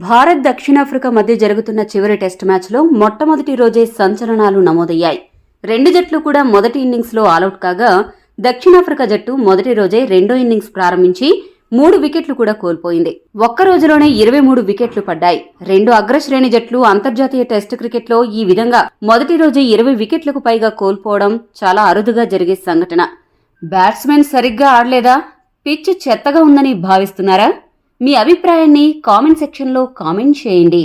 భారత్ దక్షిణాఫ్రికా మధ్య జరుగుతున్న చివరి టెస్ట్ మ్యాచ్లో మొట్టమొదటి రోజే సంచలనాలు నమోదయ్యాయి. రెండు జట్లు కూడా మొదటి ఇన్నింగ్స్లో ఆలౌట్ కాగా దక్షిణాఫ్రికా జట్టు మొదటి రోజే రెండో ఇన్నింగ్స్ ప్రారంభించి 3 వికెట్లు కూడా కోల్పోయింది. ఒక్క రోజులోనే 23 వికెట్లు పడ్డాయి. రెండు అగ్రశ్రేణి జట్లు అంతర్జాతీయ టెస్ట్ క్రికెట్లో ఈ విధంగా మొదటి రోజే 20 వికెట్లకు పైగా కోల్పోవడం చాలా అరుదుగా జరిగే సంఘటన. బ్యాట్స్మెన్ సరిగ్గా ఆడలేదా? పిచ్ చెత్తగా ఉందని భావిస్తున్నారా? మీ అభిప్రాయాన్ని కామెంట్ సెక్షన్లో కామెంట్ చేయండి.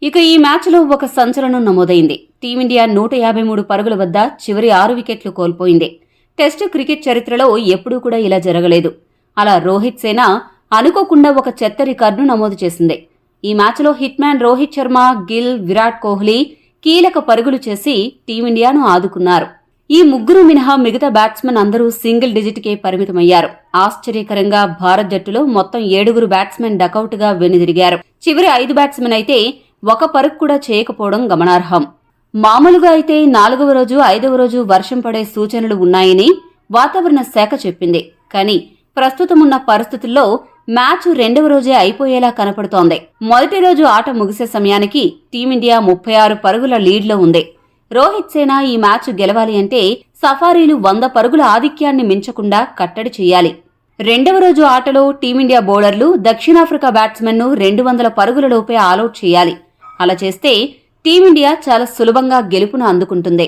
ఇక ఈ మ్యాచ్లో ఒక సంచలనం నమోదైంది. టీమిండియా 153 పరుగుల వద్ద చివరి 6 వికెట్లు కోల్పోయింది. టెస్టు క్రికెట్ చరిత్రలో ఎప్పుడూ కూడా ఇలా జరగలేదు. అలా రోహిత్ సేన అనుకోకుండా ఒక చెత్త రికార్డును నమోదు చేసింది. ఈ మ్యాచ్లో హిట్ మ్యాన్ రోహిత్ శర్మ, గిల్, విరాట్ కోహ్లీ కీలక పరుగులు చేసి టీమిండియాను ఆదుకున్నారు. ఈ ముగ్గురు మినహా మిగతా బ్యాట్స్మెన్ అందరూ సింగిల్ డిజిట్కే పరిమితమయ్యారు. ఆశ్చర్యకరంగా భారత్ జట్టులో మొత్తం 7 బ్యాట్స్మెన్ డకౌట్గా వెనుదిరిగారు. చివరి 5 బ్యాట్స్మెన్ అయితే ఒక పరుగు కూడా చేయకపోవడం గమనార్హం. మామూలుగా అయితే 4వ రోజు 5వ రోజు వర్షం పడే సూచనలు ఉన్నాయని వాతావరణ శాఖ చెప్పింది. కానీ ప్రస్తుతమున్న పరిస్థితుల్లో మ్యాచ్ 2వ రోజే అయిపోయేలా కనపడుతోంది. మొదటి రోజు ఆట ముగిసే సమయానికి టీమిండియా 36 పరుగుల లీడ్లో ఉంది. రోహిత్ సేన ఈ మ్యాచ్ గెలవాలి అంటే సఫారీలు 100 పరుగుల ఆధిక్యాన్ని మించకుండా కట్టడి చేయాలి. 2వ రోజు ఆటలో టీమిండియా బౌలర్లు దక్షిణాఫ్రికా బ్యాట్స్మెన్ను 200 పరుగుల లోపే ఆలౌట్ చేయాలి. అలా చేస్తే టీమిండియా చాలా సులభంగా గెలుపును అందుకుంటుంది.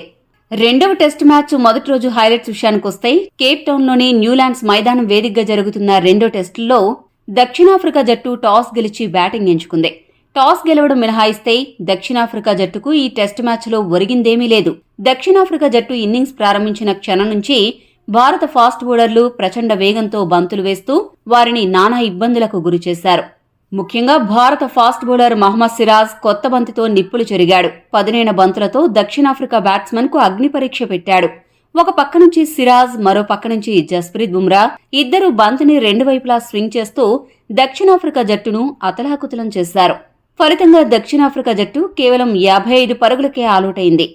2వ టెస్ట్ మ్యాచ్ మొదటి రోజు హైలైట్స్ విషయానికొస్తే కేప్ టౌన్లోని న్యూలాండ్స్ మైదానం వేదికగా జరుగుతున్న రెండో టెస్టుల్లో దక్షిణాఫ్రికా జట్టు టాస్ గెలిచి బ్యాటింగ్ ఎంచుకుంది. టాస్ గెలవడం మినహాయిస్తే దక్షిణాఫ్రికా జట్టుకు ఈ టెస్ట్ మ్యాచ్లో ఒరిగిందేమీ లేదు. దక్షిణాఫ్రికా జట్టు ఇన్నింగ్స్ ప్రారంభించిన క్షణం నుంచి భారత ఫాస్ట్ బౌలర్లు ప్రచండ వేగంతో బంతులు వేస్తూ వారిని నానా ఇబ్బందులకు గురిచేశారు. ముఖ్యంగా భారత ఫాస్ట్ బౌలర్ మహమ్మద్ సిరాజ్ కొత్త బంతితో నిప్పులు చెరిగాడు. పదునైన బంతులతో దక్షిణాఫ్రికా బ్యాట్స్మెన్ కు అగ్ని పరీక్ష పెట్టాడు. ఒక పక్క నుంచి సిరాజ్, మరో పక్క నుంచి జస్ప్రీత్ బుమ్రా ఇద్దరు బంతిని 2 వైపులా స్వింగ్ చేస్తూ దక్షిణాఫ్రికా జట్టును అతలాకుతలం చేశారు. ఫలితంగా దక్షిణాఫ్రికా జట్టు కేవలం 55 పరుగులకే ఆలౌట్ అయింది.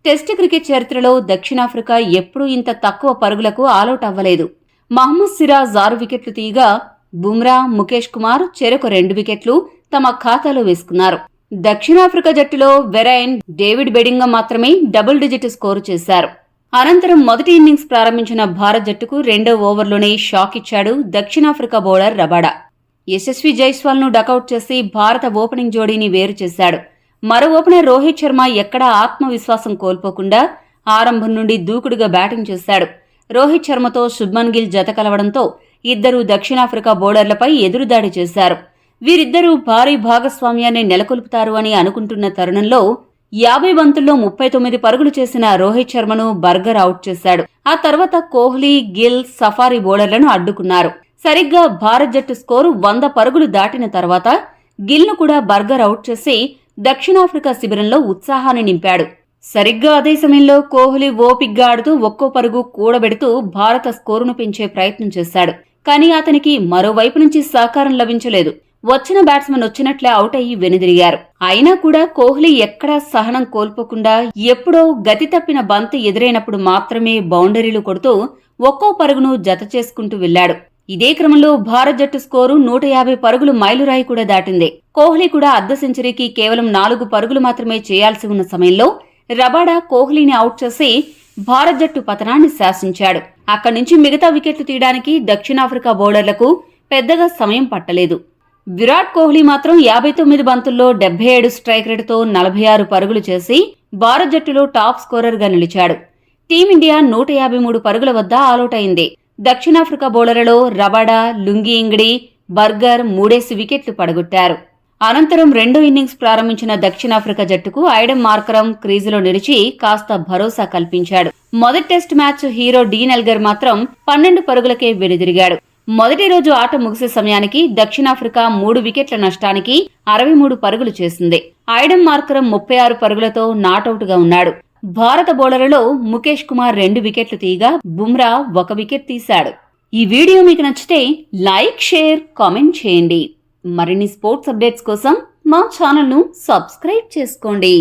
టెస్ట్ క్రికెట్ చరిత్రలో దక్షిణాఫ్రికా ఎప్పుడూ ఇంత తక్కువ పరుగులకు ఆలౌట్ అవ్వలేదు. మహమ్మద్ సిరాజ్ 6 వికెట్లు తీయగా బుమ్రా, ముఖేష్ కుమార్ చెరొక 2 వికెట్లు తమ ఖాతాలో వేసుకున్నారు. దక్షిణాఫ్రికా జట్టులో వెరైన్, డేవిడ్ బెడింగం మాత్రమే డబుల్ డిజిట్ స్కోరు చేశారు. అనంతరం మొదటి ఇన్నింగ్స్ ప్రారంభించిన భారత్ జట్టుకు 2వ ఓవర్లోనే షాక్ ఇచ్చాడు దక్షిణాఫ్రికా బౌలర్ రబాడా. యశస్వి జైస్వాల్ ను డకౌట్ చేసి భారత ఓపెనింగ్ జోడీని వేరు చేశాడు. మరో ఓపెనర్ రోహిత్ శర్మ ఎక్కడా ఆత్మవిశ్వాసం కోల్పోకుండా ఆరంభం నుండి దూకుడుగా బ్యాటింగ్ చేశాడు. రోహిత్ శర్మతో శుభ్మన్ గిల్ జత కలవడంతో ఇద్దరు దక్షిణాఫ్రికా బౌలర్లపై ఎదురుదాడి చేశారు. వీరిద్దరూ భారీ భాగస్వామ్యాన్ని నెలకొల్పుతారు అని అనుకుంటున్న తరుణంలో 50 బంతుల్లో 39 పరుగులు చేసిన రోహిత్ శర్మను బర్గర్ అవుట్ చేశాడు. ఆ తర్వాత కోహ్లీ, గిల్, సఫారీ బౌలర్లను అడ్డుకున్నారు. సరిగ్గా భారత్ జట్టు స్కోరు 100 పరుగులు దాటిన తర్వాత గిల్ను కూడా బర్గర్ అవుట్ చేసి దక్షిణాఫ్రికా శిబిరంలో ఉత్సాహాన్ని నింపాడు. సరిగ్గా అదే సమయంలో కోహ్లీ ఓపిగ్గా ఆడుతూ ఒక్కో పరుగు కూడబెడుతూ భారత స్కోరును పెంచే ప్రయత్నం చేశాడు. కానీ అతనికి మరోవైపు నుంచి సహకారం లభించలేదు. వచ్చిన బ్యాట్స్మెన్ వచ్చినట్లే అవుట్ అయ్యి వెనుదిరిగారు. అయినా కూడా కోహ్లీ ఎక్కడా సహనం కోల్పోకుండా ఎప్పుడో గతి తప్పిన బంతి ఎదురైనప్పుడు మాత్రమే బౌండరీలు కొడుతూ ఒక్కో పరుగును జత చేసుకుంటూ వెళ్లాడు. ఇదే క్రమంలో భారత్ జట్టు స్కోరు 150 పరుగులు మైలురాయి కూడా దాటింది. కోహ్లీ కూడా అర్ధ సెంచరీకి కేవలం 4 పరుగులు మాత్రమే చేయాల్సి ఉన్న సమయంలో రబాడా కోహ్లీని అవుట్ చేసి భారత్ జట్టు పతనాన్ని శాసించాడు. అక్కడి నుంచి మిగతా వికెట్లు తీయడానికి దక్షిణాఫ్రికా బౌలర్లకు పెద్దగా సమయం పట్టలేదు. విరాట్ కోహ్లీ మాత్రం 59 బంతుల్లో 77 స్ట్రైక్ రేటుతో 46 పరుగులు చేసి భారత్ జట్టులో టాప్ స్కోరర్గా నిలిచాడు. టీమిండియా 153 పరుగుల వద్ద ఆలౌట్ అయింది. దక్షిణాఫ్రికా బౌలర్లలో రబాడా, లుంగి ఇంగ్డి, బర్గర్ 3 వికెట్లు పడగొట్టారు. అనంతరం రెండో ఇన్నింగ్స్ ప్రారంభించిన దక్షిణాఫ్రికా జట్టుకు ఐడెన్ మార్కరమ్ క్రీజులో నిలిచి కాస్త భరోసా కల్పించాడు. మొదటి test match hero Dean Elgar మాత్రం 12 పరుగులకే వెనుదిరిగాడు. మొదటి రోజు ఆట ముగిసే సమయానికి దక్షిణాఫ్రికా 3 వికెట్ల నష్టానికి 63 పరుగులు చేసింది. ఐడెన్ మార్కరమ్ 36 పరుగులతో నాటౌట్ గా ఉన్నాడు. భారత బౌలర్లలో ముఖేష్ కుమార్ 2 వికెట్లు తీయగా బుమ్రా 1 వికెట్ తీశాడు. ఈ వీడియో మీకు నచ్చితే లైక్, షేర్, కామెంట్ చేయండి. మరిన్ని స్పోర్ట్స్ అప్డేట్స్ కోసం మా ఛానల్ను సబ్స్క్రైబ్ చేసుకోండి.